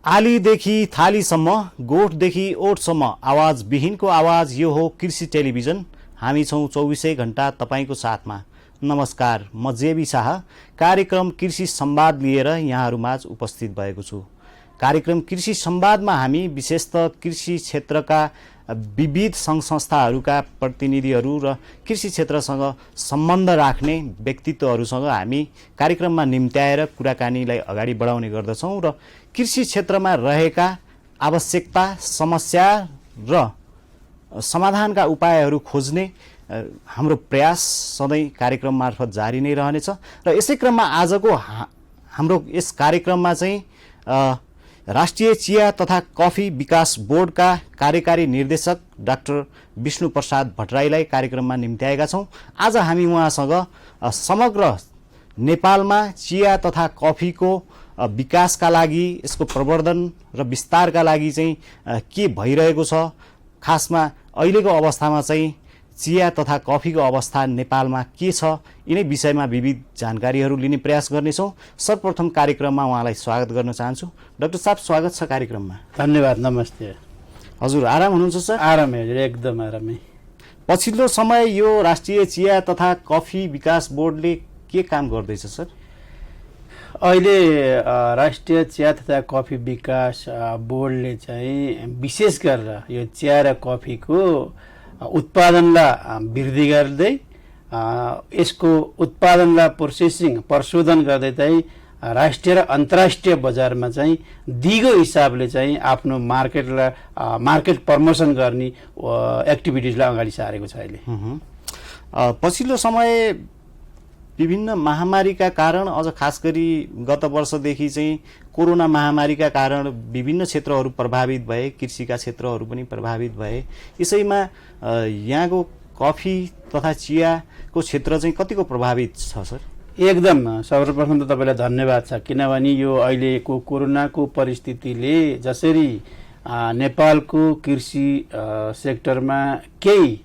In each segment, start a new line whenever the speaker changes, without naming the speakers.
आलीदेखि थालीसम्म, गोठदेखि ओठसम्म आवाज विहीनको आवाज यो हो कृषि टेलिभिजन। हामी छौँ 24 घण्टा तपाईँको साथमा। नमस्कार, म जेबी शाह कार्यक्रम कृषि संवाद लिएर यहाँहरूमाझ उपस्थित भएको छु। कार्यक्रम कृषि संवादमा हामी विशेषतः कृषि क्षेत्रका विविध सङ्घ संस्थाहरूका प्रतिनिधिहरू र कृषि क्षेत्रसँग सम्बन्ध राख्ने व्यक्तित्वहरूसँग हामी कार्यक्रममा निम्त्याएर कुराकानीलाई अगाडि बढाउने गर्दछौँ र कृषि क्षेत्रमा रहेका आवश्यकता, समस्या र समाधानका उपायहरू खोज्ने हाम्रो प्रयास सधैँ कार्यक्रम मार्फत जारी नै रहनेछ। र यसै क्रममा आजको हाम्रो यस कार्यक्रममा चाहिँ राष्ट्रिय चिया तथा कफी विकास बोर्डका कार्यकारी निर्देशक डाक्टर विष्णु प्रसाद भट्टराईलाई कार्यक्रममा निम्त्याएका छौँ। आज हामी उहाँसँग समग्र नेपालमा चिया तथा कफीको विकासका लागि, यसको प्रवर्धन र विस्तारका लागि चाहिँ के भइरहेको छ, खासमा अहिलेको अवस्थामा चाहिँ चिया तथा कफीको अवस्था नेपालमा के छ, यिनै विषयमा विविध जानकारीहरू लिने प्रयास गर्नेछौँ। सर्वप्रथम कार्यक्रममा उहाँलाई स्वागत गर्न चाहन्छु। डाक्टर साहब, स्वागत छ कार्यक्रममा।
धन्यवाद। नमस्ते।
हजुर आराम हुनुहुन्छ सर?
आरामै हजुर, एकदम आरामै।
पछिल्लो समय यो राष्ट्रिय चिया तथा कफी विकास बोर्डले के काम गर्दैछ सर?
अहिले राष्ट्रिय चिया तथा कफी विकास बोर्डले चाहिँ विशेष गरेर यो चिया र कफीको उत्पादनलाई वृद्धि गर्दै यसको उत्पादनलाई प्रशोधन गर्दै चाहिँ राष्ट्रिय र अन्तर्राष्ट्रिय बजारमा चाहिँ दिगो हिसाबले चाहिँ आफ्नो मार्केट प्रमोसन गर्ने एक्टिभिटिजलाई अगाडि सारेको छ। अहिले
पछिल्लो समय विभिन्न महामारीका कारण, अझ खास गरी गत वर्षदेखि चाहिँ कोरोना महामारीका कारण विभिन्न क्षेत्रहरू प्रभावित भए, कृषिका क्षेत्रहरू पनि प्रभावित भए। यसैमा यहाँको कफी तथा चियाको क्षेत्र चाहिँ कतिको प्रभावित छ सर?
एकदम। सर्वप्रथम त तपाईँलाई धन्यवाद छ, किनभने यो अहिलेको कोरोनाको परिस्थितिले जसरी नेपालको कृषि सेक्टरमा केही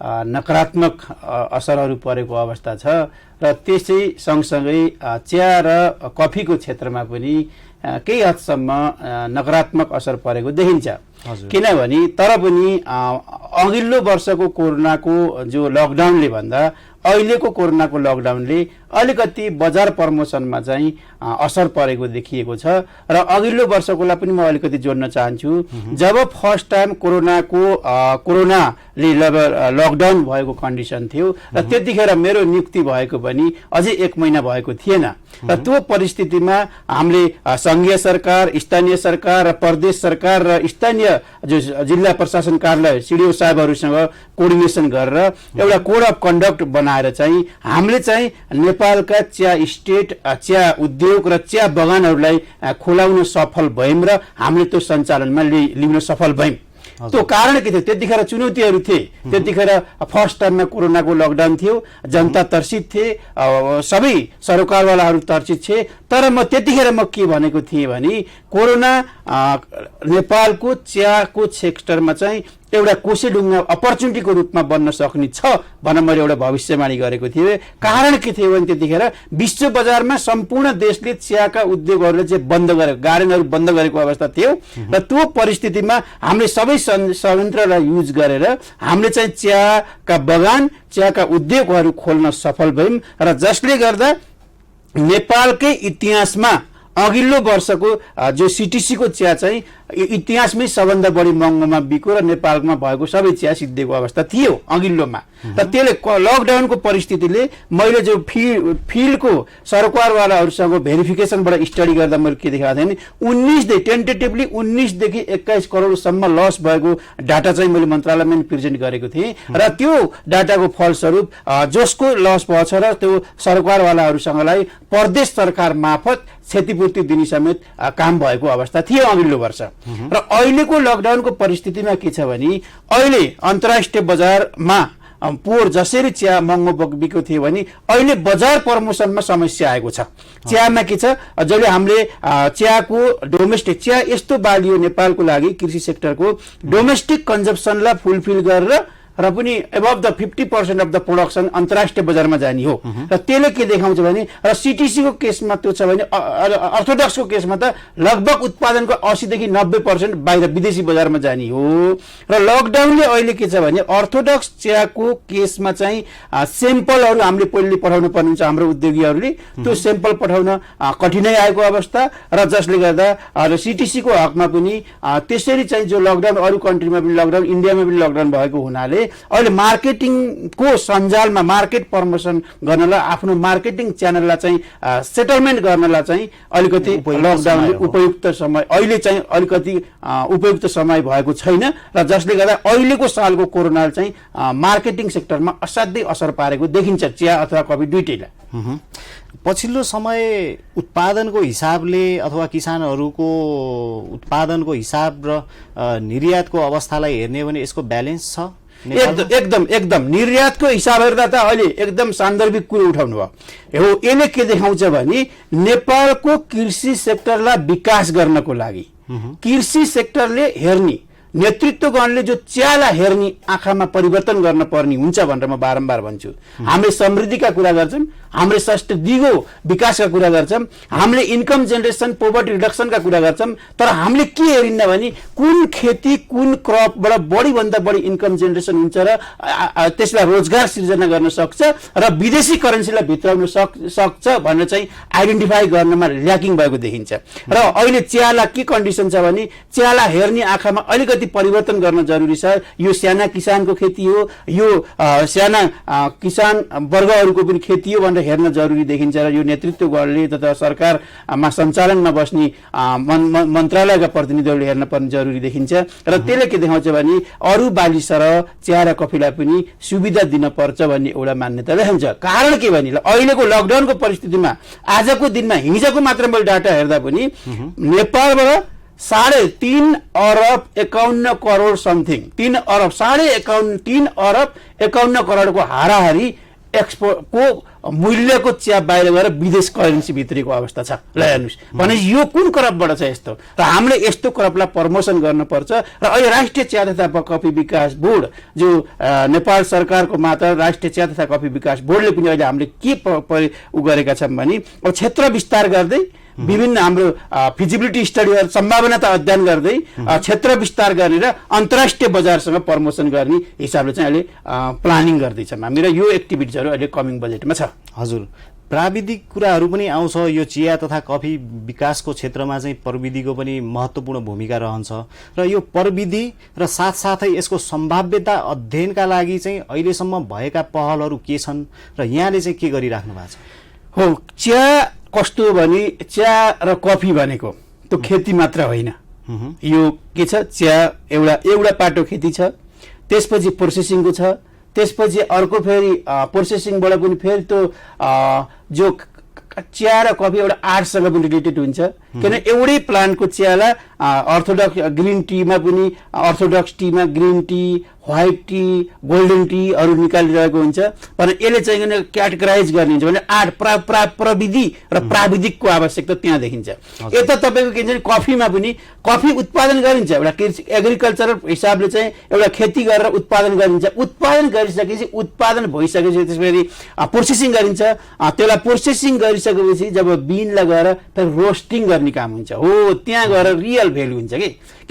नकारात्मक असरहरू परेको अवस्था छ र त्यसै सँगसँगै चिया र कफीको क्षेत्रमा पनि केही हदसम्म नकारात्मक असर परेको देखिन्छ। किनभने तर पनि अघिल्लो वर्षको कोरोनाको जो लकडाउनले भन्दा अहिलेको कोरोनाको लकडाउनले अलिकति बजार प्रमोसनमा चाहिँ असर परेको देखिएको छ। र अघिल्लो वर्षकोलाई पनि म अलिकति जोड्न चाहन्छु। जब फर्स्ट टाइम कोरोनाले लकडाउन भएको कन्डिसन थियो र त्यतिखेर मेरो नियुक्ति भएको पनि अझै 1 महिना भएको थिएन। र त्यो परिस्थितिमा हामीले संघीय सरकार, स्थानीय सरकार र प्रदेश सरकार र स्थानीय जो जिल्ला प्रशासन कार्यालय सिडिओ साहबहरूसँग कोर्डिनेसन गरेर एउटा कोड अफ कन्डक्ट बनाएर चाहिँ हामीले चाहिँ नेपालका चिया स्टेट, चिया उद्योग र चिया बगानहरूलाई खोलाउन सफल भयौँ र हामीले त्यो सञ्चालनमा लिन सफल भयौँ। त्यो कारण के थियो? त्यतिखेर चुनौतीहरू थिए। त्यतिखेर फर्स्ट टाइममा कोरोनाको लकडाउन थियो, जनता तर्सित थिए, सबै सरकारवालाहरू तर्सित थिए। तर म त्यतिखेर के भनेको थिएँ भने कोरोना नेपालको चियाको सेक्टरमा चाहिँ एउटा कोसेढुङ्गा अपर्च्युनिटीको रूपमा बन्न सक्ने छ भनेर मैले एउटा भविष्यवाणी गरेको थिएँ। कारण के थियो भने त्यतिखेर विश्व बजारमा सम्पूर्ण देशले चियाका उद्योगहरूले चाहिँ बन्द गरेको, गार्डनहरू बन्द गरेको अवस्था थियो। र त्यो परिस्थितिमा हामीले सबै संयन्त्रलाई युज गरेर हामीले चाहिँ चियाका बगान, चियाका उद्योगहरू खोल्न सफल भयौँ र जसले गर्दा नेपालकै इतिहासमा अघिल्लो वर्षको जो सिटिसीको चिया चाहिँ इतिहासमै सबभन्दा बढी महँगोमा बिको र नेपालमा भएको सबै चिया सिद्धिएको अवस्था थियो अघिल्लोमा। र त्यसले लकडाउनको परिस्थितिले मैले जो फिल्डको सरकारवालाहरूसँग भेरिफिकेसनबाट स्टडी गर्दा मैले के देखाएको थिएँ भने टेन्टेटिभली 19 देखि 21 करोडसम्म लस भएको डाटा चाहिँ मैले मन्त्रालयमा प्रेजेन्ट गरेको थिएँ। र त्यो डाटाको फलस्वरूप जसको लस भएको छ र त्यो सरकारवालाहरूसँगलाई प्रदेश सरकार मार्फत क्षतिपूर्ति दिने समेत काम भएको अवस्था थियो अघिल्लो वर्ष। र अहिलेको लकडाउनको परिस्थितिमा के छ भने अहिले अन्तर्राष्ट्रिय बजारमा पोहोर जसरी चिया महँगो बिकेको थियो भने अहिले बजार प्रमोसनमा समस्या आएको छ। चियामा के छ, जहिले हामीले चियाको डोमेस्टिक चिया यस्तो बाली हो नेपालको लागि कृषि सेक्टरको डोमेस्टिक कन्जम्पसनलाई फुलफिल गरेर र पनि above the 50% of the production अन्तर्राष्ट्रिय बजारमा जाने हो। र त्यसले के देखाउँछ भने र सिटिसीको केसमा त्यो छ भने अर्थोडक्सको केसमा त लगभग उत्पादनको 80 देखि 90% बाहिर विदेशी बजारमा जाने हो। र लकडाउनले अहिले के छ भने अर्थोडक्स चियाको केसमा चाहिँ सेम्पलहरू हामीले पहिले पठाउनु पर्ने हुन्छ हाम्रो उद्योगीहरूले, त्यो सेम्पल पठाउन कठिनाइ आएको अवस्था र जसले गर्दा सिटिसीको हकमा पनि त्यसरी चाहिँ जो लकडाउन अरू कन्ट्रीमा पनि लकडाउन इन्डियामा पनि लकडाउन भएको हुनाले अहिले मार्केटिङको सञ्जालमा मार्केट प्रमोसन गर्नलाई आफ्नो मार्केटिङ च्यानललाई चाहिँ सेटलमेन्ट गर्नलाई चाहिँ अलिकति लकडाउनले उपयुक्त समय अहिले चाहिँ अलिकति उपयुक्त समय भएको छैन र जसले गर्दा अहिलेको सालको कोरोनाले चाहिँ मार्केटिङ सेक्टरमा असाध्यै असर पारेको देखिन्छ चिया अथवा कफी दुईटैलाई।
पछिल्लो समय उत्पादनको हिसाबले अथवा किसानहरूको उत्पादनको हिसाब र निर्यातको अवस्थालाई हेर्ने हो भने यसको ब्यालेन्स छ?
एकदम निर्यातको हिसाब हेर्दा त अहिले एकदम सान्दर्भिक कुरो उठाउनु भयो। हो यसले के देखाउँछ भने नेपालको कृषि सेक्टरलाई विकास गर्नको लागि कृषि सेक्टरले हेर्ने नेतृत्व गर्नेले जो चियालाई हेर्ने आँखामा परिवर्तन गर्न पर्ने हुन्छ भनेर म बारम्बार भन्छु। हामीले समृद्धिका कुरा गर्छौँ, हामीले सस्तो दिगो विकासका कुरा गर्छौँ, हामीले इन्कम जेनेरेसन पोभर्टी रिडक्सनका कुरा गर्छौँ, तर हामीले के हेरिन्न भने कुन खेती कुन क्रपबाट बढीभन्दा बढी इन्कम जेनेरेसन हुन्छ र त्यसलाई रोजगार सिर्जना गर्न सक्छ र विदेशी करेन्सीलाई भित्राउन सक्छ भनेर चाहिँ आइडेन्टिफाई गर्नमा ल्याकिङ भएको देखिन्छ। र अहिले चियालाई के कन्डिसन छ भने चियालाई हेर्ने आँखामा अलिकति परिवर्तन गर्न जरुरी छ। यो साना किसानको खेती हो, यो साना किसान वर्गहरूको पनि खेती हो भनेर हेर्न जरुरी देखिन्छ र यो नेतृत्व गर्ने तथा सरकारमा सञ्चालनमा बस्ने मन्त्रालयका प्रतिनिधिहरूले हेर्न पर्ने जरुरी देखिन्छ। र त्यसले के देखाउँछ भने अरू बाली सरह चिया र कफीलाई पनि सुविधा दिन पर्छ भन्ने एउटा मान्यता देखाउँछ। कारण के भने अहिलेको लकडाउनको परिस्थितिमा आजको दिनमा हिजोको मात्र मैले डाटा हेर्दा पनि नेपालबाट 3.5 अरब 51 करोड समथिङ 3 अरब 3 अरब 51 करोडको हाराहारी एक्सपोर्टको मूल्यको चिया बाहिर गएर विदेश करेन्सी भित्रिएको अवस्था छ। ल हेर्नुहोस् भने यो कुन क्रपबाट छ यस्तो, र हामीले यस्तो क्रपलाई प्रमोसन गर्नुपर्छ। र अहिले राष्ट्रिय चिया तथा कफी विकास बोर्ड जो नेपाल सरकारको मात्र राष्ट्रिय चिया तथा कफी विकास बोर्डले पनि अहिले हामीले के गरेका छौँ भने अब क्षेत्र विस्तार गर्दै विभिन्न हाम्रो फिजिबिलिटी स्टडीहरू सम्भावनाता अध्ययन गर्दै क्षेत्र विस्तार गर्ने र अन्तर्राष्ट्रिय बजारसँग प्रमोसन गर्ने हिसाबले चाहिँ अहिले प्लानिङ गर्दैछौँ हामी र यो एक्टिभिटिजहरू अहिले कमिङ बजेटमा छ।
हजुर, प्राविधिक कुराहरू पनि आउँछ। यो चिया तथा कफी विकासको क्षेत्रमा चाहिँ प्रविधिको पनि महत्त्वपूर्ण भूमिका रहन्छ र यो प्रविधि र साथसाथै यसको सम्भाव्यता अध्ययनका लागि चाहिँ अहिलेसम्म भएका पहलहरू के छन् र यहाँले चाहिँ के गरिराख्नु भएको छ?
हो, चिया कस्तो भने चिया र कफी भनेको त्यो खेती मात्र होइन। यो के छ, चिया एउटा पाटो खेती छ, त्यसपछि प्रोसेसिङको छ, त्यसपछि अर्को फेरि प्रोसेसिङबाट पनि फेरि त्यो जो चिया र कफी एउटा आर्टसँग पनि रिलेटेड हुन्छ। किन एउटै प्लान्टको चियालाई अर्थोडक्स ग्रिन टीमा पनि अर्थोडक्स टीमा green tea white T golden टीहरू निकालिरहेको हुन्छ भने यसले चाहिँ क्याटेगराइज गर्ने हुन्छ भने आर्ट प्रविधि र प्राविधिकको आवश्यकता त्यहाँ देखिन्छ। यता तपाईँको के भन्छ कफीमा पनि कफी उत्पादन गरिन्छ, एउटा एग्रिकल्चरल हिसाबले चाहिँ एउटा खेती गरेर उत्पादन गरिन्छ। उत्पादन गरिसकेपछि उत्पादन भइसकेपछि त्यसपछि प्रोसेसिङ गरिन्छ। त्यसलाई प्रोसेसिङ गरिसकेपछि जब बिनलाई गएर फेरि रोस्टिङ गर्ने काम हुन्छ। हो, त्यहाँ गएर रियल भेल्यु हुन्छ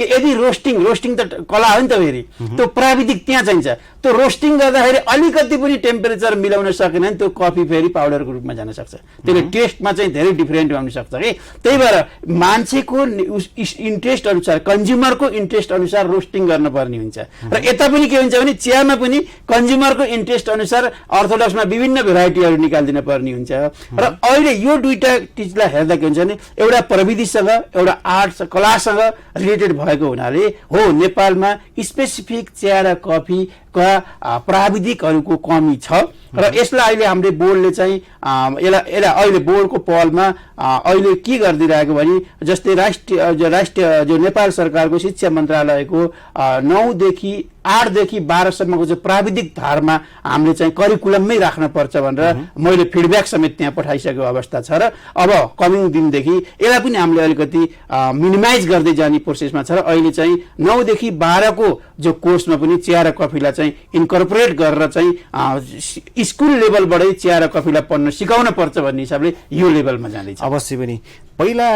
कि यदि रोस्टिङ त कला हो नि त, फेरि त्यो प्राविधिक त्यहाँ चाहिन्छ। त्यो रोस्टिङ गर्दाखेरि अलिकति पनि टेम्परेचर मिलाउन सकेन भने त्यो कफी फेरि पाउडरको रूपमा जान सक्छ। त्यसले टेस्टमा चाहिँ धेरै डिफरेन्ट हुन सक्छ कि त्यही भएर मान्छेको इन्ट्रेस्ट अनुसार कन्ज्युमरको इन्ट्रेस्ट अनुसार रोस्टिङ गर्नुपर्ने हुन्छ। र यता पनि के हुन्छ भने चियामा पनि कन्ज्युमरको इन्ट्रेस्ट अनुसार अर्थोडक्समा विभिन्न भेराइटीहरू निकालिदिन पर्ने हुन्छ। र अहिले यो दुईटा चिजलाई हेर्दा के हुन्छ भने एउटा प्रविधिसँग एउटा आर्ट कलासँग रिलेटेड भएको हुनाले हो नेपालमा स्पेसिफिक चिया र कफी प्राविधिकहरूको कमी छ र यसलाई अहिले हामीले बोर्डले चाहिँ यसलाई अहिले बोर्डको पहलमा अहिले के गरिदिरहेको भने जस्तै राष्ट्रिय जो नेपाल सरकारको शिक्षा मन्त्रालयको 9 देखि 8 देखि 12 सम्मको जो प्राविधिक धारमा हामीले चाहिँ करिकुलममै राख्नुपर्छ भनेर मैले फिडब्याक समेत त्यहाँ पठाइसकेको अवस्था छ र अब कमिङ दिनदेखि यसलाई पनि हामीले अलिकति मिनिमाइज गर्दै जाने प्रोसेसमा छ र अहिले चाहिँ 9 देखि 12 को जो कोर्समा पनि चिया र कफीलाई चाहिँ इन्कर्पोरेट गरेर चाहिँ स्कुल लेभलबाटै चिया र कफीलाई पढ्न सिकाउन पर्छ भन्ने हिसाबले यो लेभलमा जाँदैछ।
अवश्य पनि पहिला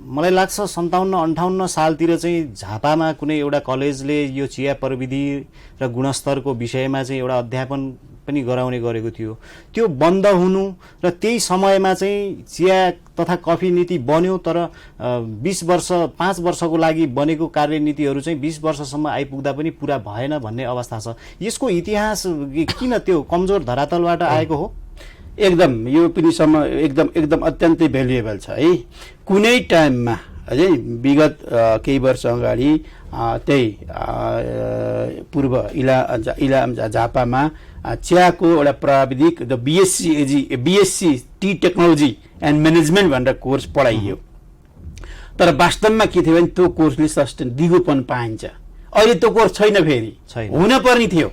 मलाई लाग्छ 57-58 सालतिर चाहिँ झापामा कुनै एउटा कलेजले यो चिया प्रविधि र गुणस्तरको विषयमा चाहिँ एउटा अध्यापन पनि गराउने गरेको थियो। त्यो बन्द हुनु र त्यही समयमा चाहिँ चिया तथा कफी नीति बन्यो तर 5 वर्षको लागि बनेको कार्यनीतिहरू चाहिँ 20 वर्षसम्म आइपुग्दा पनि पुरा भएन भन्ने अवस्था छ। यसको इतिहास किन त्यो कमजोर धरातलबाट आएको हो?
एकदम यो पनि एकदम अत्यन्तै भ्यालुएबल छ है। कुनै टाइममा है विगत केही वर्ष अगाडि त्यही पूर्व इलाम झापामा चियाको एउटा प्राविधिक BSc T technology and management भनेर कोर्स पढाइयो तर वास्तवमा के थियो भने त्यो कोर्सले सस्टेन दिगोपन पाइन्छ। अहिले त्यो कोर्स छैन, फेरि हुन पर्ने थियो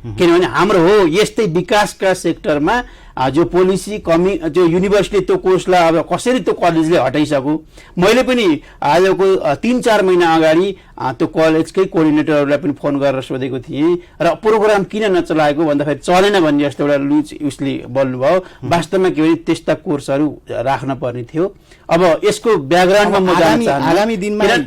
किनभने हाम्रो हो यस्तै विकासका सेक्टरमा जो पोलिसी कमी जो युनिभर्सिटीले त्यो कोर्सलाई अब कसरी त्यो कलेजले हटाइसक्यो। मैले पनि आजको 3-4 महिना अगाडि त्यो कलेजकै कोअर्डिनेटरहरूलाई पनि फोन गरेर सोधेको थिएँ र प्रोग्राम किन नचलाएको भन्दाखेरि चलेन भन्ने जस्तो एउटा लुज उसले बोल्नुभयो। वास्तवमा के भने त्यस्ता कोर्सहरू राख्न पर्ने थियो। अब यसको ब्याकग्राउन्डमा म जान चाहन्छु।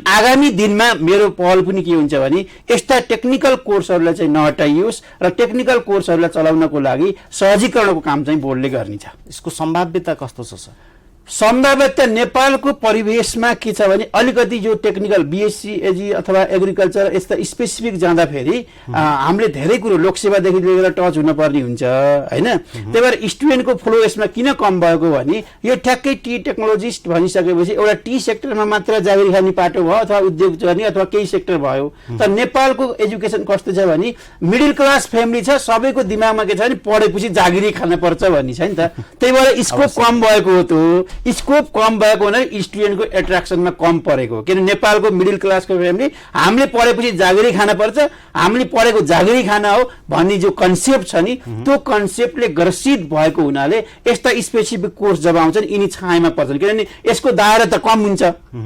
आगामी दिनमा मेरो पहल पनि के हुन्छ भने यस्ता टेक्निकल कोर्सहरूलाई चाहिँ नहटाइयोस् र टेक्निकल कोर्सहरूलाई चलाउनको लागि सहजीकरणको काम चाहिँ बोर्डले गर्ने छ।
यसको सम्भाव्यता कस्तो छ सर?
सम्भाव्यता नेपालको परिवेशमा के छ भने अलिकति जो टेक्निकल बीएससी एजी अथवा एग्रिकल्चर यस्ता स्पेसिफिक जाँदाखेरि हामीले धेरै कुरो लोकसेवादेखि लिएर टच हुनुपर्ने हुन्छ हैन। त्यही भएर स्टुडेन्टको फ्लो यसमा किन कम भएको भने यो ठ्याक्कै टी टेक्नोलोजिस्ट भनिसकेपछि एउटा टी सेक्टरमा मात्र जागिरी खाने पाटो भयो अथवा उद्योग गर्ने अथवा केही सेक्टर भयो। तर नेपालको एजुकेसन कस्तो छ भने मिडल क्लास फ्यामिली छ, सबैको दिमागमा के छ भने पढेपछि जागिरी खान पर्छ भन्ने छ नि त। त्यही भएर स्कोप कम भएको हो। त्यो स्कोप कम भएको हुनाले स्टुडेन्टको एट्र्याक्सनमा कम परेको। किन नेपालको मिडल क्लासको फ्यामिली हामीले पढेपछि जागिरी खान पर्छ, हामीले पढेको जागिरी खाना हो भन्ने जो कन्सेप्ट छ नि त्यो कन्सेप्टले ग्रसित भएको हुनाले यस्ता स्पेसिफिक कोर्स जब आउँछन् यिनी छायामा पर्छन्। किनभने यसको दायरा त कम हुन्छ।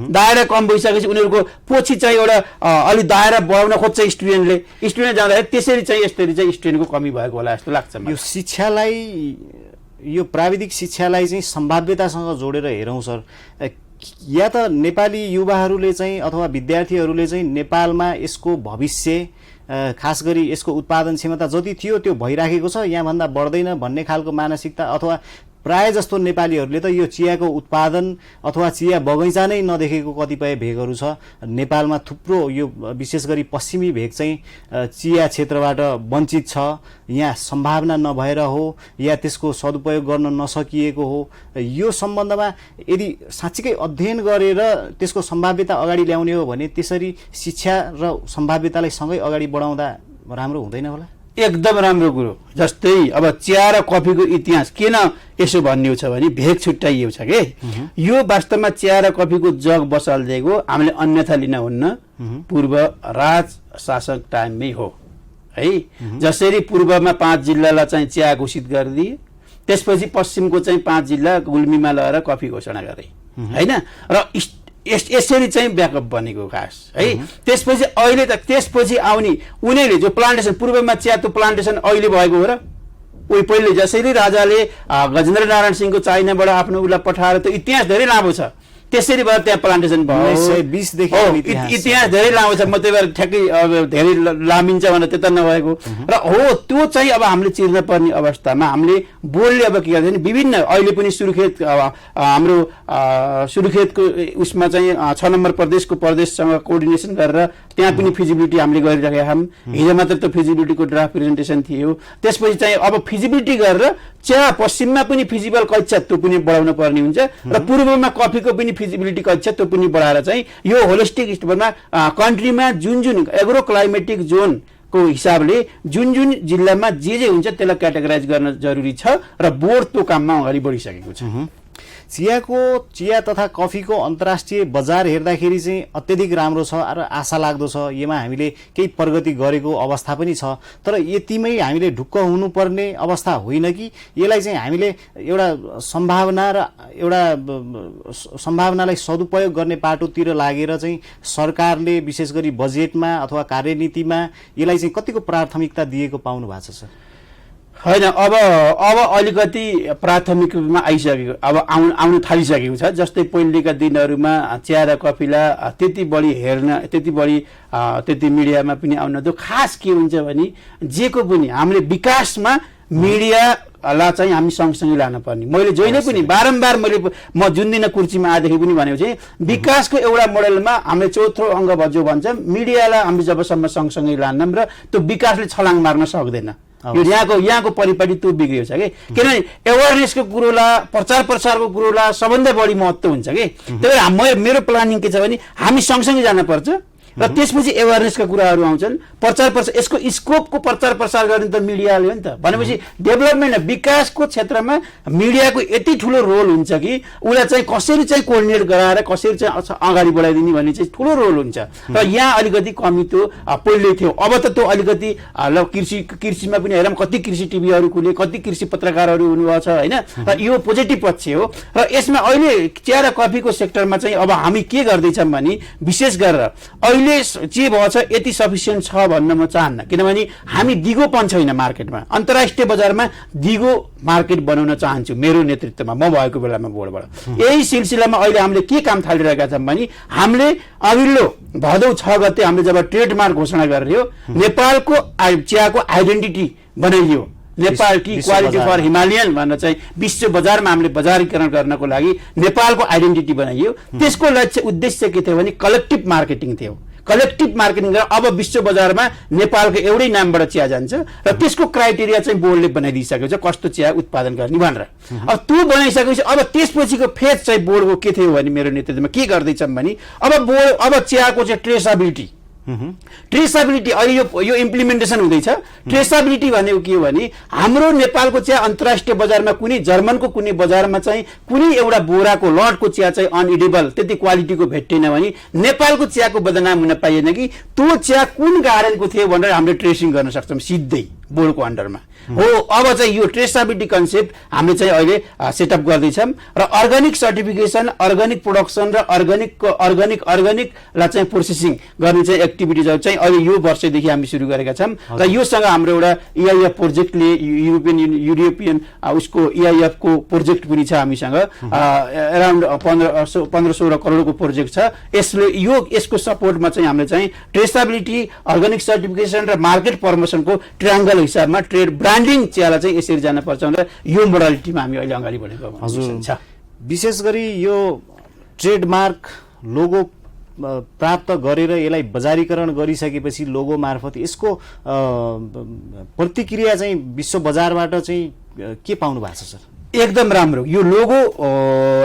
दायरा कम भइसकेपछि उनीहरूको पछि चाहिँ एउटा अलि दायरा बढाउन खोज्छ स्टुडेन्ट जाँदाखेरि त्यसरी चाहिँ यसरी चाहिँ स्टुडेन्टको कमी भएको होला जस्तो लाग्छ।
यो शिक्षालाई यो प्राविधिक शिक्षालाई चाहिँ सम्भाव्यतासँग जोडेर हेरौँ सर, या त नेपाली युवाहरूले चाहिँ अथवा विद्यार्थीहरूले चाहिँ नेपालमा यसको भविष्य खास गरी यसको उत्पादन क्षमता जति थियो त्यो भइराखेको छ, यहाँभन्दा बढ्दैन भन्ने खालको मानसिकता अथवा प्राय जस्तो नेपालीहरूले त यो चियाको उत्पादन अथवा चिया बगैँचा नै नदेखेको कतिपय भेगहरू छ। नेपालमा थुप्रो यो विशेष गरी पश्चिमी भेग चाहिँ चिया क्षेत्रबाट वञ्चित छ। यहाँ सम्भावना नभएर हो या त्यसको सदुपयोग गर्न नसकिएको हो। यो सम्बन्धमा यदि साँच्चीकै अध्ययन गरेर त्यसको सम्भाव्यता अगाडि ल्याउने हो भने त्यसरी शिक्षा र सम्भाव्यतालाई सँगै अगाडि बढाउँदा राम्रो हुँदैन होला?
एकदम राम्रो कुरो। जस्तै अब चिया र कफीको इतिहास किन यसो भनियो छ भने भेग छुट्याइएको छ के यो वास्तवमा चिया र कफीको जग बसालिदिएको हामीले अन्यथा लिन हुन्न। पूर्व राज शासक टाइममै हो है। जसरी पूर्वमा 5 जिल्लालाई चाहिँ चिया घोषित गरिदिए त्यसपछि पश्चिमको चाहिँ 5 जिल्ला गुल्मीमा लगेर कफी घोषणा गरे हैन र यसरी चाहिँ ब्याकअप बनेको खास है। त्यसपछि अहिले त त्यसपछि आउने उनीहरूले जो प्लान्टेसन पूर्वमा चिया त्यो प्लान्टेसन अहिले भएको हो र उही पहिले जसरी राजाले गजेन्द्र नारायण सिंहको चाइनाबाट आफ्नो उसलाई पठाएर त्यो इतिहास धेरै लामो छ। त्यसरी भएर त्यहाँ प्लान्टेसन भयो 1920 देखि इतिहास धेरै लामो छ। म त्यही भएर ठ्याक्कै धेरै लामिन्छ भनेर त्यता नभएको र हो त्यो चाहिँ अब हामीले चिर्न पर्ने अवस्थामा हामीले बोर्डले अब के गर्छ भने विभिन्न अहिले पनि सुर्खेत हाम्रो सुर्खेतको उसमा चाहिँ 6 नम्बर प्रदेशसँग कोअर्डिनेसन गरेर त्यहाँ पनि फिजिबिलिटी हामीले गरिरहेका छौँ। हिजो मात्र त्यो फिजिबिलिटीको ड्राफ्ट प्रेजेन्टेसन थियो। त्यसपछि चाहिँ अब फिजिबिलिटी गरेर चिया पश्चिममा पनि फिजिबल कच्छ त्यो पनि बढाउन पर्ने हुन्छ र पूर्वमा कफीको पनि फिजिबिलिटी कच्छ त्यो पनि बढाएर चाहिँ यो होलिस्टिक स्टेपमा कन्ट्रीमा जुन एग्रो क्लाइमेटिक जोन को हिसाबले जुन जुन जिल्लामा जे हुन्छ त्यसलाई क्याटेगराइज गर्न जरुरी छ र बोर्ड त्यो काममा अगाडि बढिसकेको छ।
चिया तथा कफीको अन्तर्राष्ट्रिय बजार हेर्दाखेरि चाहिँ अत्यधिक राम्रो छ र आशा लाग्दो छ। यसमा हामीले केही प्रगति गरेको अवस्था पनि छ, तर यतिमै हामीले ढुक्क हुनुपर्ने अवस्था होइन कि यसलाई चाहिँ हामीले एउटा सम्भावनालाई सदुपयोग गर्ने पाटोतिर लागेर चाहिँ सरकारले विशेष गरी बजेटमा अथवा कार्यनीतिमा यसलाई चाहिँ कतिको प्राथमिकता दिएको पाउनु भएको छ सर?
होइन, अब अलिकति प्राथमिकमा आइसकेको, अब आउन थालिसकेको छ। जस्तै पहिलेका दिनहरूमा चिया र कफीलाई त्यति मिडियामा पनि आउन दो। खास के हुन्छ भने जेको पनि हामीले विकासमा मिडियालाई चाहिँ हामी सँगसँगै लान पर्ने। मैले जहिले पनि बारम्बार म जुन दिन कुर्सीमा आएदेखि पनि भनेको चाहिँ विकासको एउटा मोडेलमा हामीले चौथो अङ्ग जो भन्छ मिडियालाई हामी जबसम्म सँगसँगै लान्नौँ र त्यो विकासले छलाङ मार्न सक्दैन। यो यहाँको परिपाटी त्यो बिग्रियो छ कि, किनभने एवेरनेसको कुरोलाई प्रचार प्रसारको कुरोलाई सबभन्दा बढी महत्त्व हुन्छ कि। त्यही भएर मेरो प्लानिङ के छ भने हामी सँगसँगै जानुपर्छ र त्यसपछि एवेरनेसका कुराहरू आउँछन्। प्रचार प्रसार यसको स्कोपको प्रचार प्रसार गर्ने त मिडियाले हो नि त। भनेपछि डेभलपमेन्ट विकासको क्षेत्रमा मिडियाको यति ठुलो रोल हुन्छ कि उसलाई चाहिँ कसरी चाहिँ कोर्डिनेट गराएर कसरी चाहिँ अगाडि बढाइदिने भन्ने चाहिँ ठुलो रोल हुन्छ। र यहाँ अलिकति कमी त्यो पहिले थियो, अब त त्यो अलिकति कृषिमा पनि हेरौँ कति कृषि टिभीहरू खुले, कति कृषि पत्रकारहरू हुनुभएको छ होइन। र यो पोजिटिभ पक्ष हो। र यसमा अहिले चिया र कफीको सेक्टरमा चाहिँ अब हामी के गर्दैछौँ भने विशेष गरेर अहिले जे भएछ यति सफिसियन्ट छ भन्न म चाहन्न, किनभने हामी दिगोपन छैन मार्केटमा। अन्तर्राष्ट्रिय बजारमा दिगो मार्केट बनाउन चाहन्छु मेरो नेतृत्वमा, म भएको बेलामा बोर्डबाट। यही सिलसिलामा अहिले हामीले के काम थालिरहेका छौँ भने हामीले अघिल्लो भदौ 6 गते हामीले जब ट्रेडमार्क घोषणा गरियो, नेपालको चियाको आइडेन्टिटी बनाइयो। Nepal tea quality for Himalayan भनेर चाहिँ विश्व बजारमा हामीले बजारीकरण गर्नको लागि नेपालको आइडेन्टिटी बनाइयो। त्यसको लक्ष्य उद्देश्य के थियो भने कलेक्टिभ मार्केटिङ थियो। कलेक्टिभ मार्केटिङ गरेर अब विश्व बजारमा नेपालको एउटै नामबाट चिया जान्छ र त्यसको क्राइटेरिया चाहिँ बोर्डले बनाइदिइसकेको छ कस्तो चिया उत्पादन गर्ने भनेर। अब त्यो बनाइसकेपछि अब त्यसपछिको फेज चाहिँ बोर्डको के थियो भने मेरो नेतृत्वमा के गर्दैछौँ भने अब चियाको चाहिँ ट्रेसेबिलिटी अहिले यो इम्प्लिमेन्टेसन हुँदैछ। ट्रेसेबिलिटी भनेको के हो भने हाम्रो नेपालको चिया अन्तर्राष्ट्रिय बजारमा कुनै जर्मनको कुनै बजारमा चाहिँ कुनै एउटा बोराको लटको चिया चाहिँ अनइडेबल त्यति क्वालिटीको भेट्टेन भने नेपालको चियाको बदनाम हुन पाइएन कि त्यो चिया कुन गार्डनको थियो भनेर हामीले ट्रेसिङ गर्न सक्छौँ सिधै बोर्डको अन्डरमा हो। अब चाहिँ यो ट्रेसेबिलिटी कन्सेप्ट हामीले चाहिँ अहिले सेटअप गर्दैछौँ र अर्ग्यानिक सर्टिफिकेसन, अर्ग्यानिक प्रोडक्सन र अर्ग्यानिकलाई चाहिँ प्रोसेसिङ गर्ने चाहिँ एक्टिभिटिजहरू चाहिँ अहिले यो वर्षदेखि हामी सुरु गरेका छौँ। र योसँग हाम्रो एउटा EIF प्रोजेक्टले युरोपियन उसको EIF को प्रोजेक्ट पनि छ हामीसँग, अराउन्ड 15-16 करोडको प्रोजेक्ट छ। यसको सपोर्टमा चाहिँ हामीले चाहिँ ट्रेसेबिलिटी, अर्ग्यानिक सर्टिफिकेसन र मार्केट प्रमोसनको ट्रायङ्गल हिसाबमा ट्रेड ब्रान्डिङ चियालाई चाहिँ यसरी जानुपर्छ भनेर यो मोडालिटीमा हामी अहिले अगाडि बढेको छ।
विशेष गरी यो ट्रेडमार्क लोगो प्राप्त गरेर यसलाई बजारीकरण गरिसकेपछि लोगो मार्फत यसको प्रतिक्रिया चाहिँ विश्व बजारबाट चाहिँ के पाउनु भएको छ सर?
एकदम राम्रो। यो लोगो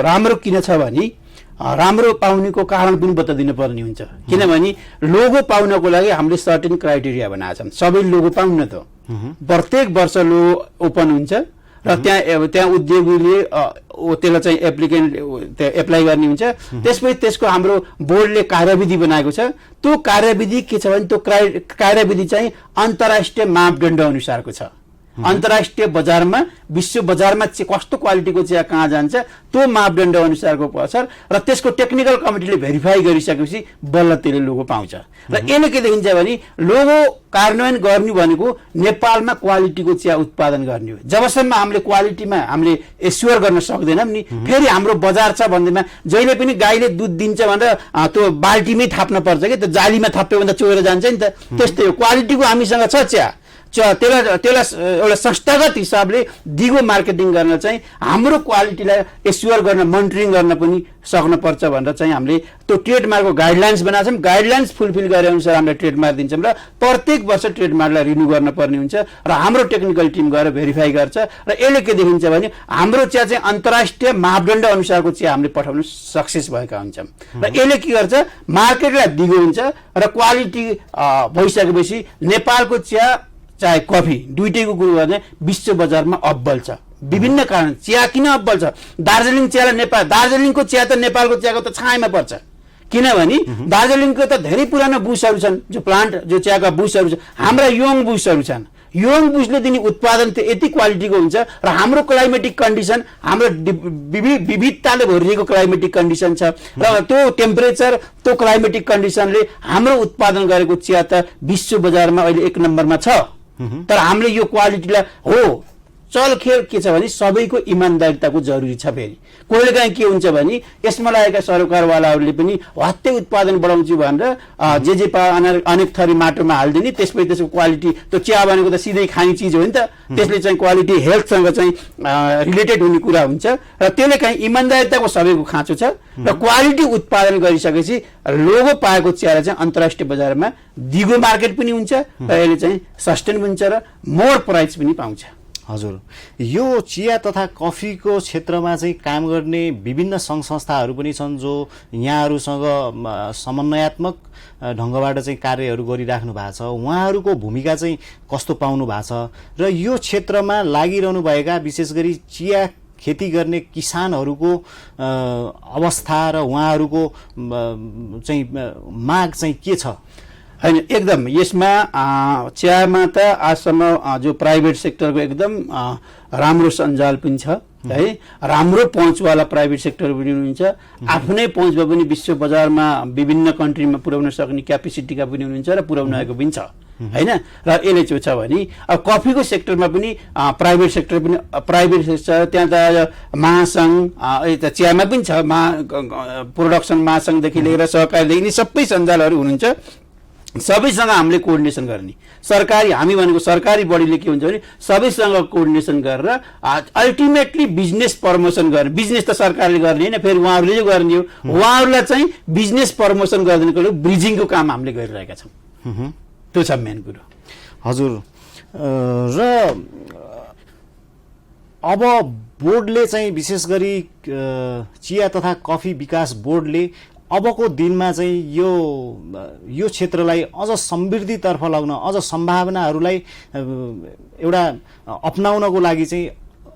राम्रो किन छ भने राम्रो पाउनेको कारण पनि बताइदिनु पर्ने हुन्छ। किनभने लोगो पाउनको लागि हामीले सर्टेन क्राइटेरिया बनाएका छौँ। सबै लोगो पाउन त प्रत्येक वर्ष लोगो ओपन हुन्छ र त्यहाँ उद्योगीले त्यसलाई चाहिँ एप्लाई गर्ने हुन्छ। त्यसपछि त्यसको हाम्रो बोर्डले कार्यविधि बनाएको छ। त्यो कार्यविधि के छ भने त्यो कार्यविधि चाहिँ अन्तर्राष्ट्रिय मापदण्ड अनुसारको छ। अन्तर्राष्ट्रिय बजारमा विश्व बजारमा कस्तो क्वालिटीको चिया कहाँ जान्छ त्यो मापदण्ड अनुसारको पर्छ र त्यसको टेक्निकल कमिटीले भेरिफाई गरिसकेपछि बल्ल त्यसले लोगो पाउँछ। र यसले के देखिन्छ भने लोगो कार्यान्वयन गर्ने भनेको नेपालमा क्वालिटीको चिया उत्पादन गर्ने हो। जबसम्म हामीले क्वालिटीमा हामीले एस्योर गर्न सक्दैनौँ नि, फेरि हाम्रो बजार छ भन्दैमा जहिले पनि गाईले दुध दिन्छ भनेर त्यो बाल्टीमै थाप्न पर्छ कि त्यो जालीमा थाप्यो भने त चोएर जान्छ नि त। त्यस्तै हो, क्वालिटीको हामीसँग छ चिया, त्यसलाई एउटा संस्थागत हिसाबले दिगो मार्केटिङ गर्न चाहिँ हाम्रो क्वालिटीलाई एस्योर गर्न मोनिटरिङ गर्न पनि सक्नुपर्छ भनेर चाहिँ हामीले त्यो ट्रेडमार्कको गाइडलाइन्स बनाएको छौँ। गाइडलाइन्स फुलफिल गरे अनुसार हामीले ट्रेडमार्क दिन्छौँ र प्रत्येक वर्ष ट्रेडमार्कलाई रिन्यू गर्नुपर्ने हुन्छ र हाम्रो टेक्निकल टिम गएर भेरिफाई गर्छ र यसले के देखिन्छ भने हाम्रो चिया चाहिँ अन्तर्राष्ट्रिय मापदण्ड अनुसारको चिया हामीले पठाउन सक्सेस भएका हुन्छौँ र यसले के गर्छ मार्केटलाई दिगो हुन्छ र क्वालिटी भइसकेपछि नेपालको चिया चाहे कफी दुइटैको कुरो गर्ने विश्व बजारमा अब्बल छ। विभिन्न कारण चिया किन अब्बल छ? दार्जिलिङ चियालाई नेपाल दार्जिलिङको चिया त नेपालको चियाको त छायामा पर्छ, किनभने दार्जिलिङको त धेरै पुरानो बुसहरू छन्, जो प्लान्ट जो चियाका बुसहरू छन्, हाम्रा यङ बुसहरू छन्। यङ बुसले दिने उत्पादन त यति क्वालिटीको हुन्छ र हाम्रो क्लाइमेटिक कन्डिसन हाम्रो विविधताले भरिएको क्लाइमेटिक कन्डिसन छ र त्यो टेम्परेचर त्यो क्लाइमेटिक कन्डिसनले हाम्रो उत्पादन गरेको चिया त विश्व बजारमा अहिले 1 नम्बरमा छ। तर हामीले यो क्वालिटीलाई हो चलखेल के छ भने सबैको इमान्दारिताको जरुरी छ। फेरि कहिलेकाहीँ के हुन्छ भने यसमा लागेका सरकारवालाहरूले पनि हत्ते उत्पादन बढाउँछु भनेर जे अनेक थरी माटोमा हालिदिने, त्यसपछि त्यसको क्वालिटी त्यो चिया भनेको त सिधै खाने चिज हो नि त, त्यसले चाहिँ क्वालिटी हेल्थसँग चाहिँ रिलेटेड हुने कुरा हुन्छ र त्यसले काहीँ इमान्दारिताको सबैको खाँचो छ र क्वालिटी उत्पादन गरिसकेपछि लोगो पाएको चियालाई चाहिँ अन्तर्राष्ट्रिय बजारमा दिगो मार्केट पनि हुन्छ र यसले चाहिँ सस्टेन हुन्छ र मोर प्राइस पनि पाउँछ।
हजुर, यो चिया तथा कफीको क्षेत्रमा चाहिँ काम गर्ने विभिन्न सङ्घ संस्थाहरू पनि छन् जो यहाँहरूसँग समन्वयात्मक ढङ्गबाट चाहिँ कार्यहरू गरिराख्नु भएको छ। उहाँहरूको भूमिका चाहिँ कस्तो पाउनु भएको छ र यो क्षेत्रमा लागिरहनु भएका विशेष गरी चिया खेती गर्ने किसानहरूको अवस्था र उहाँहरूको चाहिँ माग चाहिँ के छ?
हैन, एकदम यसमा चियामा त आजसम्म जो प्राइभेट सेक्टरको एकदम राम्रो सञ्जाल पनि छ है, राम्रो पहुँचवाला प्राइभेट सेक्टर पनि हुनुहुन्छ, आफ्नै पहुँचमा पनि विश्व बजारमा विभिन्न कन्ट्रीमा पुर्याउन सक्ने क्यापेसिटीका पनि हुनुहुन्छ र पुर्याउन आएको पनि छ हैन। र यसले चाहिँ छ भने अब कफीको सेक्टरमा पनि प्राइभेट सेक्टर पनि प्राइभेट सेक्टर त्यहाँ त महासङ्घ त चियामा पनि छ, प्रोडक्सन महासङ्घदेखि लिएर सहकारीदेखि सबै सञ्जालहरू हुनुहुन्छ। सबैसँग हामीले कोअर्डिनेसन गर्ने, सरकारी हामी भनेको सरकारी बडीले के हुन्छ भने सबैसँग कोअर्डिनेसन गरेर अल्टिमेटली बिजनेस प्रमोसन गर्ने। बिजनेस त सरकारले गर्ने होइन, फेरि उहाँहरूले जो गर्ने हो, उहाँहरूलाई चाहिँ बिजनेस प्रमोसन गरिदिनुको लागि ब्रिजिङको काम हामीले गरिरहेका छौँ। त्यो छ मेन कुरो।
हजुर, र अब बोर्डले चाहिँ विशेष गरी चिया तथा कफी विकास बोर्डले अबको दिनमा चाहिँ यो क्षेत्रलाई अझ समृद्धितर्फ लग्न, अझ सम्भावनाहरूलाई एउटा अपनाउनको लागि चाहिँ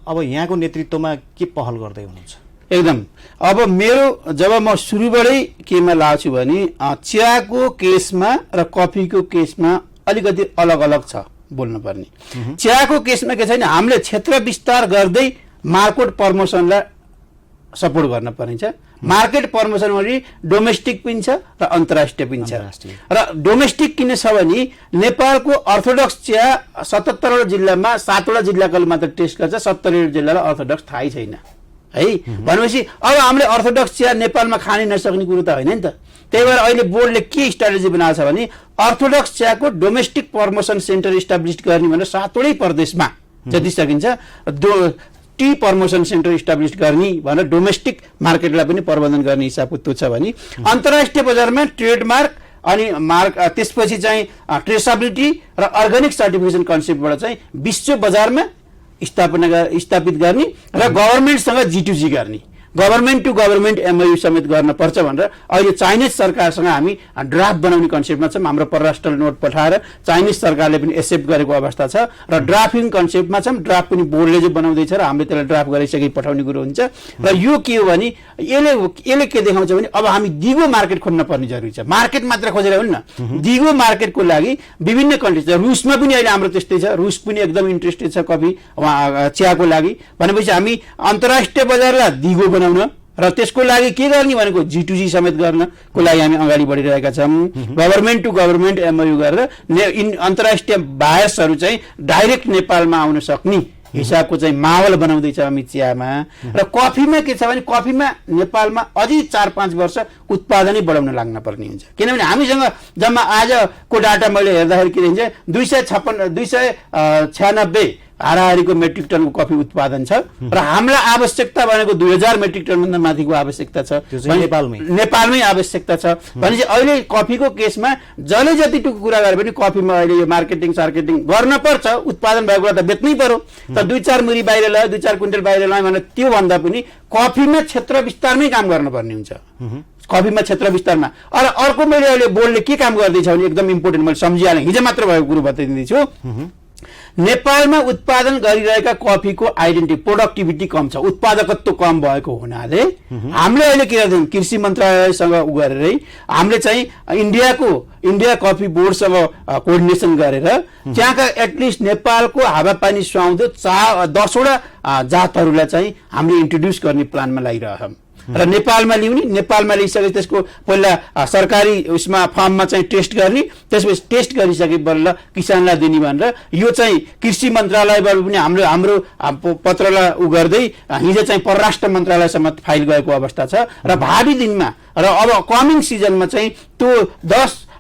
अब यहाँको नेतृत्वमा के पहल गर्दै हुनुहुन्छ?
एकदम अब मेरो जब म सुरुबाटै केमा लाग्छु भने चियाको केसमा र कफीको केसमा अलिकति अलग अलग छ बोल्नुपर्ने। चियाको केसमा के छैन, हामीले क्षेत्र विस्तार गर्दै मार्केट प्रमोसनलाई सपोर्ट गर्न पर्नेछ। मार्केट प्रमोसन भने डोमेस्टिक पनि छ र अन्तर्राष्ट्रिय पनि छ। र डोमेस्टिक किन छ भने नेपालको अर्थोडक्स चिया 77वटा जिल्लामा 7वटा जिल्लाको मात्र टेस्ट गर्छ, 70 जिल्लालाई अर्थोडक्स थाहै छैन है। भनेपछि अब हामीले अर्थोडक्स चिया नेपालमा खानै नसक्ने कुरो त होइन नि त। त्यही भएर अहिले बोर्डले के स्ट्राटेजी बनाएको छ भने अर्थोडक्स चियाको डोमेस्टिक प्रमोसन सेन्टर इस्टाब्लिस गर्ने भनेर 7वटै प्रदेशमा जति सकिन्छ टी प्रमोसन सेन्टर इस्टाब्लिस गर्ने भनेर डोमेस्टिक मार्केटलाई पनि प्रबन्धन गर्ने हिसाबको त्यो छ भने अन्तर्राष्ट्रिय बजारमा ट्रेडमार्क अनि त्यसपछि चाहिँ ट्रेसेबिलिटी र अर्गानिक सर्टिफिकेसन कन्सेप्टबाट चाहिँ विश्व बजारमा स्थापित गर्ने र गभर्मेन्टसँग G2G गर्ने, गभर्मेन्ट टु गभर्मेन्ट MOU समेत गर्न पर्छ भनेर अहिले चाइनिज सरकारसँग हामी ड्राफ्ट बनाउने कन्सेप्टमा छौँ। हाम्रो परराष्ट्र नोट पठाएर चाइनिज सरकारले पनि एक्सेप्ट गरेको अवस्था छ र ड्राफ्टिङ कन्सेप्टमा छौँ। ड्राफ्ट पनि बोर्डले चाहिँ बनाउँदैछ र हामीले त्यसलाई ड्राफ्ट गरिसकेपछि पठाउने कुरो हुन्छ। र यो के हो भने यसले के देखाउँछ भने अब हामी दिगो मार्केट खोज्न पर्ने जरुरी छ। मार्केट मात्र खोजेर हुन्न, दिगो मार्केटको लागि विभिन्न कन्ट्री छ। रुसमा पनि अहिले हाम्रो त्यस्तै छ, रुस पनि एकदम इन्ट्रेस्टेड छ कफी चियाको लागि। भनेपछि हामी अन्तर्राष्ट्रिय बजारलाई दिगो बनाउन र त्यसको लागि के गर्ने भनेको G2G समेत गर्नको लागि हामी अगाडि बढिरहेका छौँ। गभर्मेन्ट टु गभर्मेन्ट MOU गरेर अन्तर्राष्ट्रिय बायर्सहरू चाहिँ डाइरेक्ट नेपालमा आउन सक्ने हिसाबको चाहिँ माहौल बनाउँदैछ हामी चियामा। र कफीमा के छ भने कफीमा नेपालमा अझै 4-5 वर्ष उत्पादनै बढाउन लाग्न पर्ने हुन्छ। किनभने हामीसँग जम्मा आजको डाटा मैले हेर्दाखेरि के देखिन्छ 296 हाराहारीको मेट्रिक टनको कफी उत्पादन छ र हामीलाई आवश्यकता भनेको 2000 मेट्रिक टनभन्दा माथिको आवश्यकता छ।
त्यो चाहिँ
नेपालमै आवश्यकता छ भनेपछि अहिले कफीको केसमा जसले जतिटुकु कुरा गरे पनि कफीमा अहिले यो मार्केटिङ सार्केटिङ गर्न पर्छ, उत्पादन भएको कुरा त बेच्नै पर्यो। त 2-4 मुरी बाहिर ल्यायो, 2-4 क्विन्टल बाहिर ल्यायो भने त्यो भन्दा पनि कफीमा क्षेत्र विस्तारमै काम गर्नुपर्ने हुन्छ। कफीमा क्षेत्र विस्तारमा अर्को मैले अहिले बोर्डले के काम गर्दैछ भने एकदम इम्पोर्टेन्ट मैले सम्झिहालेँ, हिजो मात्र भएको कुरो बताइदिँदैछु। नेपालमा उत्पादन गरिरहेका कफीको आइडेन्टिटी प्रोडक्टिभिटी कम छ, उत्पादकत्व कम भएको हुनाले हामीले अहिले के गर्दैछौँ, कृषि मन्त्रालयसँग गरेरै हामीले चाहिँ इन्डिया कफी बोर्डसँग कोअर्डिनेसन गरेर त्यहाँका एटलिस्ट नेपालको हावापानी सुहाउँदो 10वटा जातहरूलाई चाहिँ हामीले इन्ट्रोड्युस गर्ने प्लानमा लागिरहेछौँ र नेपालमा ल्याउने, नेपालमा ल्याइसके त्यसको पहिला सरकारी उसमा फार्ममा चाहिँ टेस्ट गर्ने, त्यसपछि टेस्ट गरिसके बल्ल किसानलाई दिने भनेर यो चाहिँ कृषि मन्त्रालयबाट पनि हाम्रो पत्रलाई गर्दै हिजो चाहिँ परराष्ट्र मन्त्रालयसम्म फाइल गएको अवस्था छ र भावी दिनमा र अब कमिङ सिजनमा चाहिँ त्यो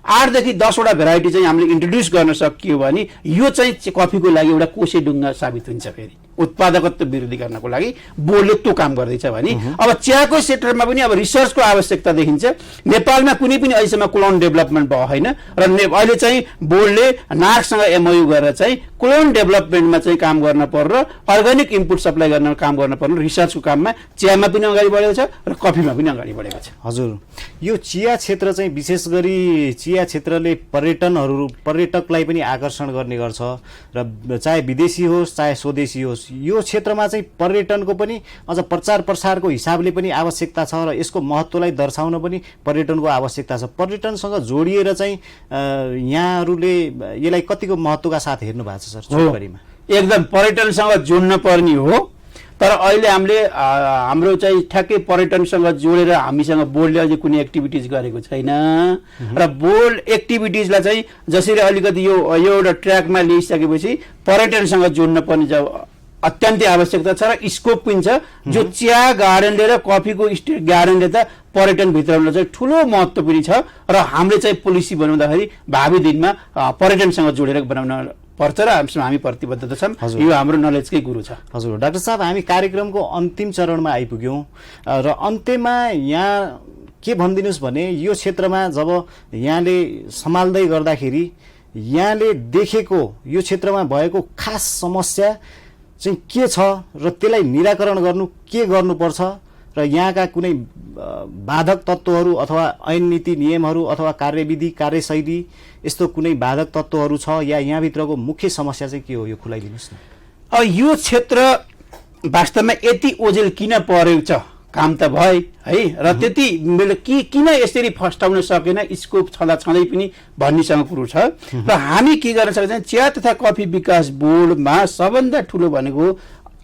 8 देखि 10वटा भेराइटी चाहिँ हामीले इन्ट्रोड्युस गर्न सकियो भने यो चाहिँ कफीको लागि एउटा कोसे ढुङ्गा साबित हुन्छ। फेरि उत्पादकत्व वृद्धि गर्नको लागि बोर्डले त्यो काम गर्दैछ भने अब चियाको सेक्टरमा पनि अब रिसर्चको आवश्यकता देखिन्छ। नेपालमा कुनै पनि अहिलेसम्म क्लोन डेभलपमेन्ट भयो होइन र अहिले चाहिँ बोर्डले नार्कसँग एमओयू गरेर चाहिँ क्लोन डेभलपमेन्टमा चाहिँ काम गर्न पर्यो र अर्ग्यानिक इनपुट सप्लाई गर्न काम गर्न पर्यो। रिसर्चको काममा चियामा पनि अगाडि बढेको छ र कफीमा पनि अगाडि बढेको छ।
हजुर, यो चिया क्षेत्र चाहिँ विशेष गरी चिया क्षेत्रले पर्यटकलाई पनि आकर्षण गर्ने गर्छ र चाहे विदेशी होस् चाहे स्वदेशी होस्, यो क्षेत्रमा चाहिँ पर्यटनको पनि अझ प्रचार प्रसारको हिसाबले पनि आवश्यकता छ र यसको महत्त्वलाई दर्शाउन पनि पर्यटनको आवश्यकता छ। पर्यटनसँग जोडिएर चाहिँ यहाँहरूले यसलाई कतिको महत्त्वका साथ हेर्नु भएको छ सर? छोटकरीमा
एकदम पर्यटनसँग जोड्न पर्ने हो, तर अहिले हामीले हाम्रो चाहिँ ठ्याक्कै पर्यटनसँग जोडेर हामीसँग बोर्डले अझै कुनै एक्टिभिटिज गरेको छैन र बोर्ड एक्टिभिटिजलाई चाहिँ जसरी अलिकति यो एउटा ट्र्याकमा ल्याइसकेपछि पर्यटनसँग जोड्न पर्ने अत्यन्तै आवश्यकता छ र स्कोप पनि छ। जो चिया गार्डनले र कफीको स्टेट गार्डनले त पर्यटन भित्रमा चाहिँ ठुलो महत्त्व पनि छ र हामीले चाहिँ पोलिसी बनाउँदाखेरि भावी दिनमा पर्यटनसँग जोडेर बनाउन पर्छ र हामी प्रतिबद्धता छौँ। यो हाम्रो नलेजकै कुरो छ।
हजुर डाक्टर साहब, हामी कार्यक्रमको अन्तिम चरणमा आइपुग्यौँ र अन्त्यमा यहाँ के भनिदिनुहोस् भने यो क्षेत्रमा जब यहाँले सम्हाल्दै गर्दाखेरि यहाँले देखेको यो क्षेत्रमा भएको खास समस्या चाहिँ के छ र त्यसलाई निराकरण गर्नु के गर्नुपर्छ र यहाँका कुनै बाधक तत्त्वहरू अथवा ऐन नीति नियमहरू अथवा कार्यविधि कार्यशैली यस्तो कुनै बाधक तत्त्वहरू छ या यहाँभित्रको मुख्य समस्या चाहिँ के हो, यो खुलाइदिनुहोस् न।
अब यो क्षेत्र वास्तवमा यति ओझेल किन परेको छ, काम त भए है र त्यति किन यसरी फस्टाउन सकेन, स्कोप छँदा छँदै पनि भन्नेसँग कुरो छ। र हामी के गर्न सक्छौँ, चिया तथा कफी विकास बोर्डमा सबभन्दा ठुलो भनेको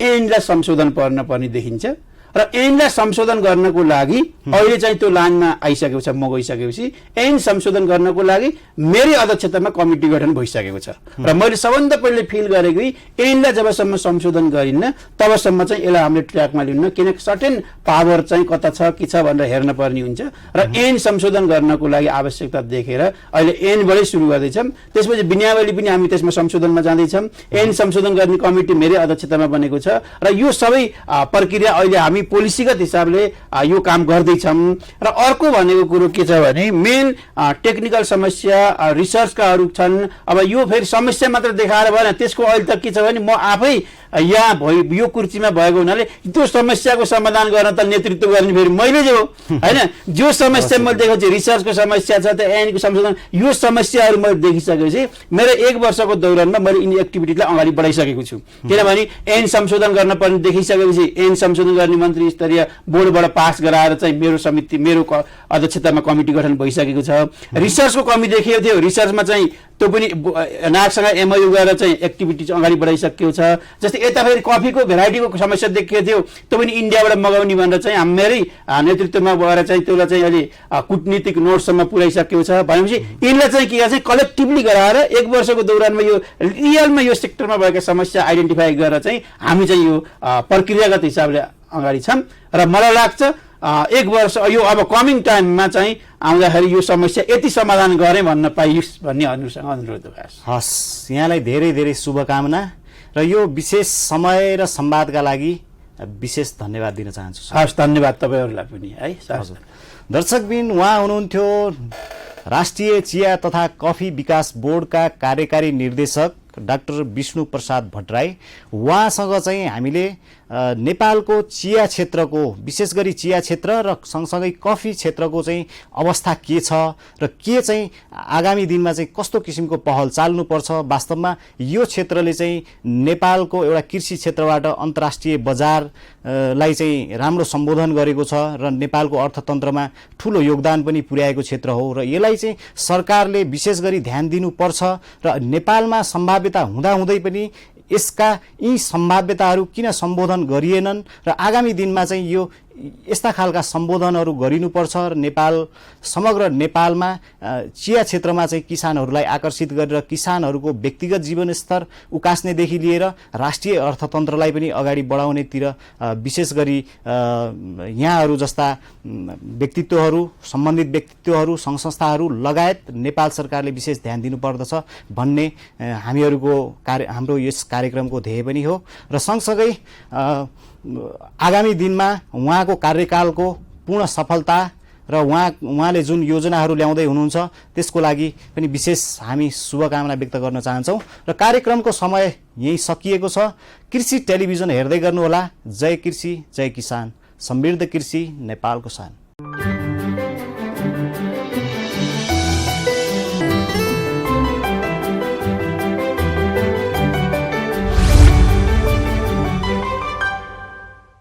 ऐनलाई संशोधन पर्ने देखिन्छ र ऐनलाई संशोधन गर्नको लागि अहिले चाहिँ त्यो लाइनमा आइसकेको छ। म गइसकेपछि ऐन संशोधन गर्नको लागि मेरै अध्यक्षतामा कमिटी गठन भइसकेको छ र मैले सबभन्दा पहिले फिल गरेको ऐनलाई जबसम्म संशोधन गरिन्न तबसम्म चाहिँ यसलाई हामीले ट्र्याकमा लिन्न, किनकि सर्टेन पावर चाहिँ कता छ के छ भनेर हेर्न पर्ने हुन्छ र ऐन संशोधन गर्नको लागि आवश्यकता देखेर अहिले ऐनबाटै सुरु गर्दैछौँ। त्यसपछि विनियावली पनि हामी त्यसमा संशोधनमा जाँदैछौँ। ऐन संशोधन गर्ने कमिटी मेरै अध्यक्षतामा बनेको छ र यो सबै प्रक्रिया अहिले हामी पोलिसीगत हिसाबले यो काम गर्दैछौँ। र अर्को भनेको कुरो के छ भने मेन टेक्निकल समस्या रिसर्चकाहरू छन्। अब यो फेरि समस्या मात्र देखाएर भएन, त्यसको अहिले त के छ भने म आफै यहाँ यो कुर्सीमा भएको हुनाले त्यो समस्याको समाधान गर्न त नेतृत्व गर्ने फेरि मैले जो होइन, जो समस्या मैले देखेको छु रिसर्चको समस्या छ, त्यो ऐनको संशोधन, यो समस्याहरू मैले देखिसकेपछि मेरो 1 वर्षको दौरानमा मैले यिनी एक्टिभिटीलाई अगाडि बढाइसकेको छु। किनभने ऐन संशोधन गर्न पर्ने देखिसकेपछि ऐन संशोधन गर्ने मन्त्री स्तरीय बोर्डबाट पास गराएर चाहिँ मेरो समिति मेरो अध्यक्षतामा कमिटी गठन भइसकेको छ। रिसर्चको कमी देखिएको थियो, रिसर्चमा चाहिँ त्यो पनि नार्कसँग एमओयू गरेर चाहिँ एक्टिभिटी अगाडि बढाइसकेको छ। जस्तै यता फेरि कफीको भेराइटीको समस्या देखिएको थियो, त्यो पनि इन्डियाबाट मगाउने भनेर चाहिँ मेरै नेतृत्वमा गएर चाहिँ त्यसलाई चाहिँ अहिले कुटनीतिक नोटसम्म पुर्याइसकेको छ। भनेपछि यिनलाई चाहिँ के गर्छ, कलेक्टिभली गराएर 1 वर्षको दौरानमा यो रियलमा यो सेक्टरमा भएका समस्या आइडेन्टिफाई गरेर चाहिँ हामी चाहिँ यो प्रक्रियागत हिसाबले अगाडि छौँ र मलाई लाग्छ 1 वर्ष यो अब कमिङ टाइममा चाहिँ आउँदाखेरि यो समस्या यति समाधान गरेँ भन्न पाइयोस् भन्ने हजुरसँग अनुरोध भयो।
हस्, यहाँलाई धेरै धेरै शुभकामना र यो विशेष समय र संवादका लागि विशेष धन्यवाद दिन चाहन्छु।
हस्, धन्यवाद तपाईँहरूलाई पनि है।
हजुर दर्शकबिन, उहाँ हुनुहुन्थ्यो राष्ट्रिय चिया तथा कफी विकास बोर्डका कार्यकारी निर्देशक डाक्टर विष्णु प्रसाद भट्टराई। उहाँसँग चाहिँ हामीले नेपालको चिया क्षेत्रको, विशेष गरी चिया क्षेत्र र सँगसँगै कफी क्षेत्रको चाहिँ अवस्था के छ र के चाहिँ आगामी दिनमा चाहिँ कस्तो किसिमको पहल चाल्नुपर्छ, वास्तवमा यो क्षेत्रले चाहिँ नेपालको एउटा कृषि क्षेत्रबाट अन्तर्राष्ट्रिय बजारलाई चाहिँ राम्रो सम्बोधन गरेको छ र नेपालको अर्थतन्त्रमा ठुलो योगदान पनि पुर्याएको क्षेत्र हो र यसलाई चाहिँ सरकारले विशेष गरी ध्यान दिनुपर्छ र नेपालमा सम्भाव्यता हुँदाहुँदै पनि यसका यी सम्भाव्यताहरू किन सम्बोधन गरिएनन् र आगामी दिनमा चाहिँ यो यस्ता खालका सम्बोधनहरू गरिनुपर्छ र नेपाल, समग्र नेपालमा चिया क्षेत्रमा चाहिँ किसानहरूलाई आकर्षित गरेर किसानहरूको व्यक्तिगत जीवनस्तर उकास्नेदेखि लिएर राष्ट्रिय अर्थतन्त्रलाई पनि अगाडि बढाउनेतिर विशेष गरी यहाँहरू जस्ता व्यक्तित्वहरू, सम्बन्धित व्यक्तित्वहरू, सङ्घ संस्थाहरू लगायत नेपाल सरकारले विशेष ध्यान दिनुपर्दछ भन्ने हाम्रो यस कार्यक्रमको ध्येय पनि हो र सँगसँगै आगामी दिनमा उहाँको कार्यकालको पूर्ण सफलता र उहाँले जुन योजनाहरू ल्याउँदै हुनुहुन्छ त्यसको लागि पनि विशेष हामी शुभकामना व्यक्त गर्न चाहन्छौँ र कार्यक्रमको समय यही सकिएको छ। कृषि टेलिभिजन हेर्दै गर्नुहोला। जय कृषि, जय किसान, समृद्ध कृषि नेपालको शान।